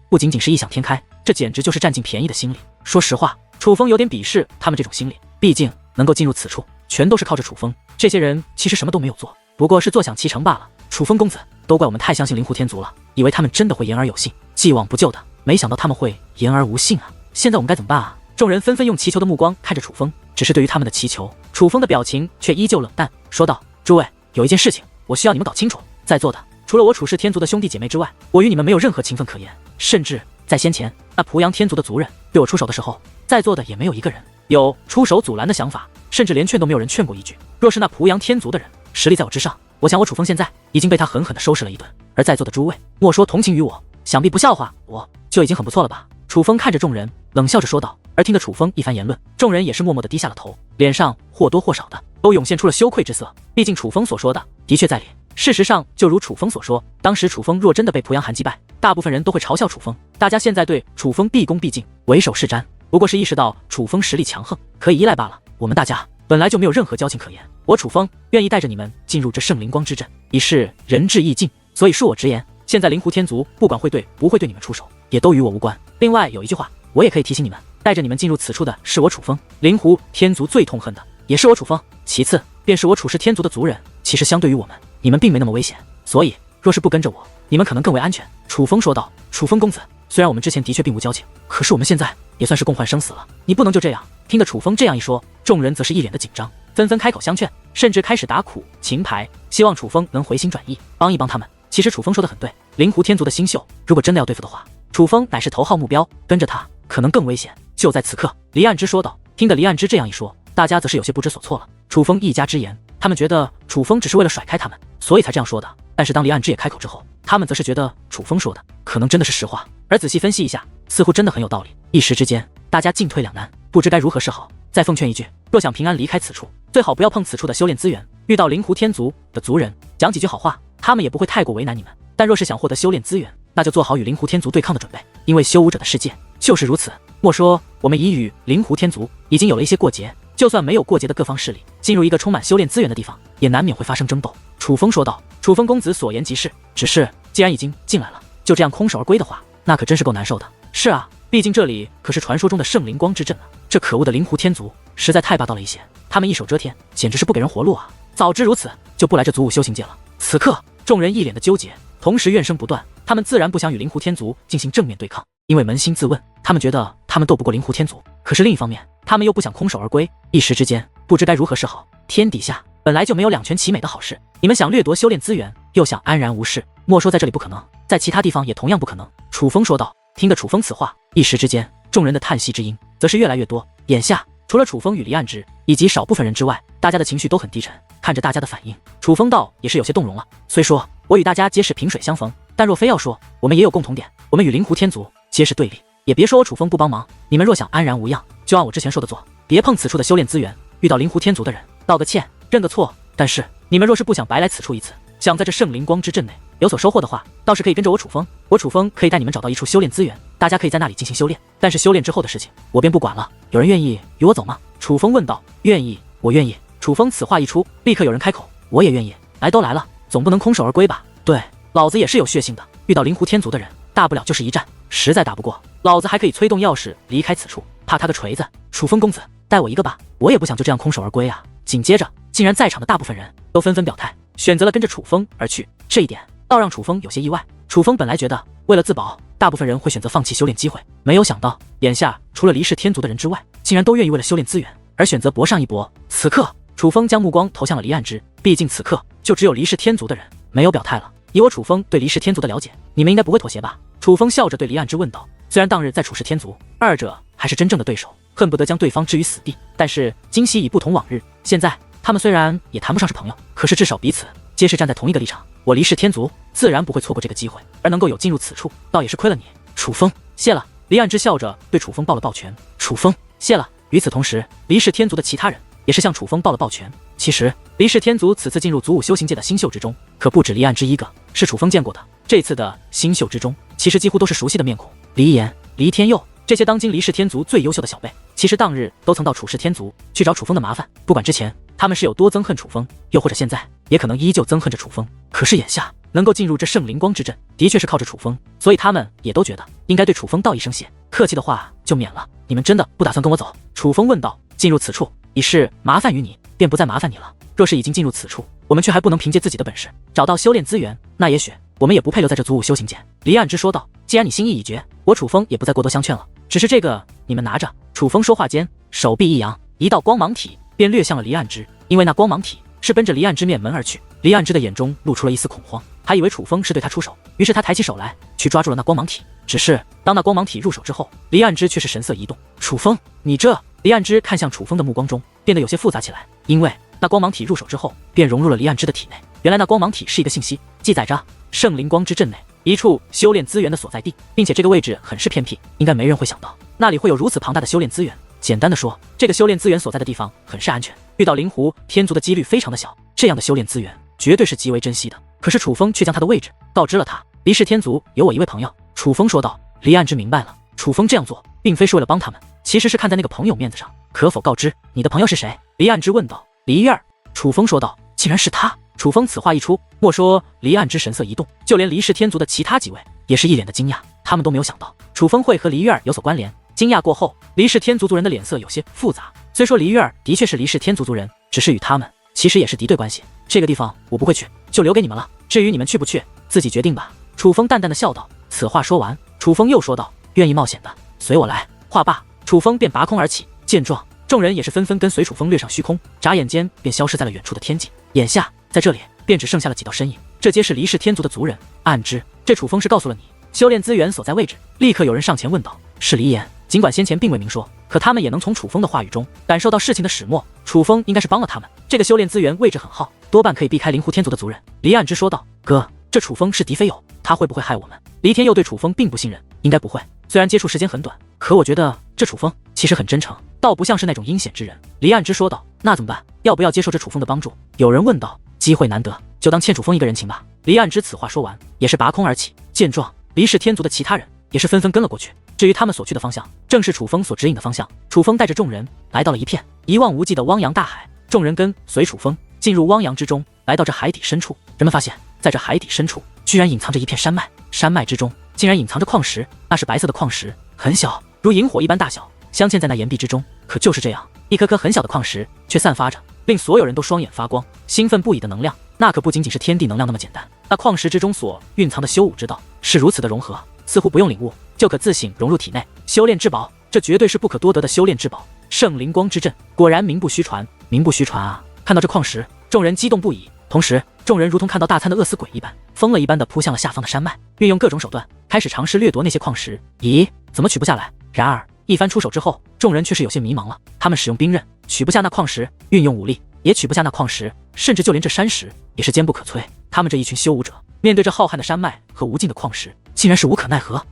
不仅仅是异想天开，这简直就是占尽便宜的心理。说实话，楚风有点鄙视他们这种心理，毕竟能够进入此处，全都是靠着楚风。这些人其实什么都没有做，不过是坐享其成罢了。楚风公子，都怪我们太相信灵狐天族了，以为他们真的会言而有信，既往不咎的。没想到他们会言而无信啊！现在我们该怎么办啊？众人纷纷用祈求的目光看着楚风，只是对于他们的祈求，楚风的表情却依旧冷淡，说道：“诸位，有一件事情我需要你们搞清楚，在座的除了我楚氏天族的兄弟姐妹之外，我与你们没有任何情分可言。甚至在先前那濮阳天族的族人对我出手的时候，在座的也没有一个人有出手阻拦的想法，甚至连劝都没有人劝过一句。若是那濮阳天族的人实力在我之上，我想我楚风现在已经被他狠狠地收拾了一顿。而在座的诸位，莫说同情于我，想必不笑话我就已经很不错了吧？”楚风看着众人，冷笑着说道。而听着楚风一番言论，众人也是默默地低下了头，脸上或多或少的都涌现出了羞愧之色。毕竟楚风所说的的确在理，事实上就如楚风所说，当时楚风若真的被濮阳寒击败，大部分人都会嘲笑楚风，大家现在对楚风毕恭毕敬，唯手是瞻，不过是意识到楚风实力强横，可以依赖罢了。我们大家本来就没有任何交情可言，我楚风愿意带着你们进入这圣灵光之阵，以示仁至义尽。所以恕我直言，现在灵狐天族不管会对不会对你们出手，也都与我无关。另外有一句话，我也可以提醒你们，带着你们进入此处的是我楚风，灵狐天族最痛恨的也是我楚风，其次便是我楚氏天族的族人。其实相对于我们，你们并没那么危险，所以若是不跟着我，你们可能更为安全。楚风说道。楚风公子，虽然我们之前的确并无交情，可是我们现在也算是共患生死了，你不能就这样。听得楚风这样一说，众人则是一脸的紧张，纷纷开口相劝，甚至开始打苦情牌，希望楚风能回心转意，帮一帮他们。其实楚风说的很对，灵狐天族的新秀如果真的要对付的话，楚风乃是头号目标，跟着他可能更危险。就在此刻，黎岸之说道。听得黎岸之这样一说，大家则是有些不知所措了。楚风一家之言，他们觉得楚风只是为了甩开他们，所以才这样说的。但是当黎岸之也开口之后，他们则是觉得楚风说的可能真的是实话，而仔细分析一下，似乎真的很有道理。一时之间，大家进退两难，不知该如何是好。再奉劝一句，若想平安离开此处，最好不要碰此处的修炼资源。遇到灵狐天族的族人，讲几句好话，他们也不会太过为难你们。但若是想获得修炼资源，那就做好与灵狐天族对抗的准备，因为修武者的世界就是如此。莫说我们已与灵狐天族已经有了一些过节，就算没有过节的各方势力，进入一个充满修炼资源的地方，也难免会发生争斗。楚风说道。楚风公子所言极是，只是既然已经进来了，就这样空手而归的话，那可真是够难受的。是啊，毕竟这里可是传说中的圣灵光之阵啊！这可恶的灵狐天族实在太霸道了一些，他们一手遮天，简直是不给人活路啊！早知如此，就不来这祖武修行界了。此刻，众人一脸的纠结，同时怨声不断。他们自然不想与灵狐天族进行正面对抗，因为扪心自问，他们觉得他们斗不过灵狐天族。可是另一方面，他们又不想空手而归，一时之间不知该如何是好。天底下本来就没有两全其美的好事，你们想掠夺修炼资源，又想安然无事，莫说在这里不可能，在其他地方也同样不可能。楚风说道。听得楚风此话，一时之间，众人的叹息之音则是越来越多。眼下除了楚风与黎岸之以及少部分人之外，大家的情绪都很低沉。看着大家的反应，楚风倒也是有些动容了。虽说我与大家皆是萍水相逢，但若非要说，我们也有共同点，我们与灵狐天族皆是对立。也别说我楚风不帮忙，你们若想安然无恙，就按我之前说的做，别碰此处的修炼资源。遇到灵狐天族的人，道个歉，认个错。但是你们若是不想白来此处一次，想在这圣灵光之阵内有所收获的话，倒是可以跟着我楚风。我楚风可以带你们找到一处修炼资源，大家可以在那里进行修炼。但是修炼之后的事情，我便不管了。有人愿意与我走吗？楚风问道。愿意，我愿意。楚风此话一出，立刻有人开口，我也愿意。来都来了，总不能空手而归吧？对，老子也是有血性的，遇到灵狐天族的人，大不了就是一战，实在打不过，老子还可以催动钥匙离开此处，怕他个锤子。楚风公子，带我一个吧，我也不想就这样空手而归啊。紧接着，竟然在场的大部分人都纷纷表态，选择了跟着楚风而去。这一点倒让楚风有些意外。楚风本来觉得为了自保，大部分人会选择放弃修炼机会，没有想到眼下除了离世天族的人之外，竟然都愿意为了修炼资源而选择搏上一搏。此刻，楚风将目光投向了黎岸之，毕竟此刻就只有离世天族的人没有表态了。以我楚风对离世天族的了解，你们应该不会妥协吧？楚风笑着对黎岸之问道。虽然当日在楚氏天族，二者还是真正的对手，恨不得将对方置于死地，但是今夕已不同往日。现在他们虽然也谈不上是朋友，可是至少彼此皆是站在同一个立场。我离世天族自然不会错过这个机会，而能够有进入此处，倒也是亏了你。楚风，谢了。黎岸之笑着对楚风抱了抱拳。楚风，谢了。与此同时，离世天族的其他人也是向楚风抱了抱拳。其实离世天族此次进入祖武修行界的新秀之中，可不止黎岸之一个是楚风见过的。这次的新秀之中，其实几乎都是熟悉的面孔，黎岩、黎天佑这些当今离世天族最优秀的小辈，其实当日都曾到楚氏天族去找楚风的麻烦。不管之前他们是有多憎恨楚风，又或者现在也可能依旧憎恨着楚风，可是眼下能够进入这圣灵光之阵，的确是靠着楚风，所以他们也都觉得应该对楚风道一声谢，客气的话就免了。你们真的不打算跟我走？楚风问道。进入此处已是麻烦于你，便不再麻烦你了。若是已经进入此处，我们却还不能凭借自己的本事找到修炼资源，那也许我们也不配留在这祖武修行界。黎岸之说道：“既然你心意已决，我楚风也不再过多相劝了。只是这个，你们拿着。”楚风说话间，手臂一扬，一道光芒体便掠向了黎岸之，因为那光芒体是奔着黎岸之面门而去。黎岸之的眼中露出了一丝恐慌，他以为楚风是对他出手，于是他抬起手来去抓住了那光芒体。只是当那光芒体入手之后，黎岸之却是神色一动。楚风，你这……黎岸之看向楚风的目光中变得有些复杂起来，因为那光芒体入手之后便融入了黎岸之的体内。原来那光芒体是一个信息，记载着圣灵光之阵内一处修炼资源的所在地，并且这个位置很是偏僻，应该没人会想到那里会有如此庞大的修炼资源。简单的说，这个修炼资源所在的地方很是安全，遇到灵狐天族的几率非常的小，这样的修炼资源绝对是极为珍惜的。可是楚风却将他的位置告知了他，黎氏天族有我一位朋友。楚风说道。黎岸之明白了，楚风这样做并非是为了帮他们，其实是看在那个朋友面子上，可否告知你的朋友是谁？黎岸之问道。黎月儿。楚风说道。竟然是他！楚风此话一出，莫说黎岸之神色一动，就连黎氏天族的其他几位也是一脸的惊讶，他们都没有想到楚风会和黎月儿有所关联。惊讶过后，黎氏天族族人的脸色有些复杂。虽说黎月儿的确是黎氏天族族人，只是与他们其实也是敌对关系。这个地方我不会去，就留给你们了，至于你们去不去，自己决定吧。楚风淡淡的笑道。此话说完，楚风又说道：“愿意冒险的，随我来。”话罢，楚风便拔空而起。见状，众人也是纷纷跟随楚风掠上虚空，眨眼间便消失在了远处的天际。眼下在这里便只剩下了几道身影，这皆是黎氏天族的族人。暗之，这楚风是告诉了你修炼资源所在位置。立刻有人上前问道：“是黎岩？”尽管先前并未明说，可他们也能从楚风的话语中感受到事情的始末。楚风应该是帮了他们，这个修炼资源位置很好，多半可以避开灵狐天族的族人。黎暗之说道：“哥，这楚风是敌非友，他会不会害我们？”黎天佑对楚风并不信任，应该不会。虽然接触时间很短，可我觉得这楚风其实很真诚，倒不像是那种阴险之人。黎暗之说道：“那怎么办？要不要接受这楚风的帮助？”有人问道。机会难得，就当欠楚风一个人情吧。黎暗之此话说完，也是拔空而起。见状，黎氏天族的其他人也是纷纷跟了过去。至于他们所去的方向，正是楚风所指引的方向。楚风带着众人来到了一片一望无际的汪洋大海，众人跟随楚风进入汪洋之中，来到这海底深处。人们发现，在这海底深处居然隐藏着一片山脉，山脉之中竟然隐藏着矿石，那是白色的矿石，很小，如萤火一般大小，镶嵌在那岩壁之中。可就是这样，一颗颗很小的矿石却散发着令所有人都双眼发光、兴奋不已的能量。那可不仅仅是天地能量那么简单，那矿石之中所蕴藏的修武之道是如此的融合，似乎不用领悟就可自行融入体内。修炼之宝，这绝对是不可多得的修炼之宝。圣灵光之阵，果然名不虚传，名不虚传啊！看到这矿石，众人激动不已，同时众人如同看到大餐的饿死鬼一般，疯了一般的扑向了下方的山脉，运用各种手段开始尝试掠夺那些矿石。咦，怎么取不下来？然而一番出手之后，众人却是有些迷茫了。他们使用兵刃取不下那矿石，运用武力也取不下那矿石，甚至就连这山石也是坚不可摧。他们这一群修武者面对着浩瀚的山脉和无尽的矿石，竟然是无可奈何。